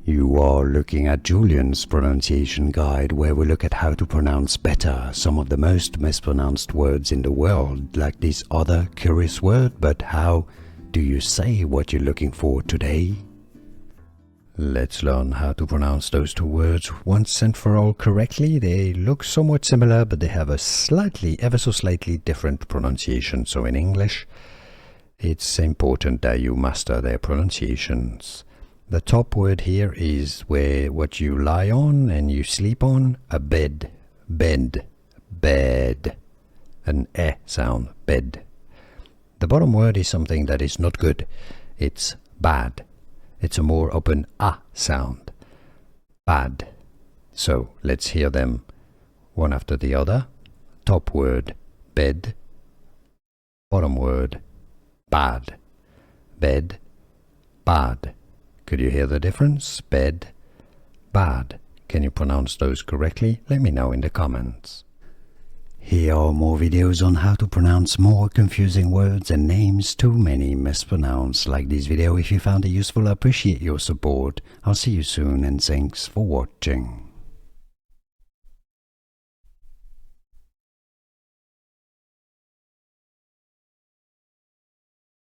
You are looking at Julian's pronunciation guide, where we look at how to pronounce better some of the most mispronounced words in the world, like this other curious word. But how do you say what you're looking for today? Let's learn how to pronounce those two words once and for all correctly. They look somewhat similar, but they have a ever so slightly different pronunciation. So in English, it's important that you master their pronunciations. The top word here is what you lie on and you sleep on. A bed, bed, bed. An e sound, bed. The bottom word is something that is not good. It's bad. It's a more open a sound. Bad. So let's hear them one after the other. Top word, bed. Bottom word, bad. Bed, bad. Could you hear the difference? Bed, bad. Can you pronounce those correctly? Let me know in the comments. Here are more videos on how to pronounce more confusing words and names too many mispronounced. Like this video if you found it useful. I appreciate your support. I'll see you soon and thanks for watching.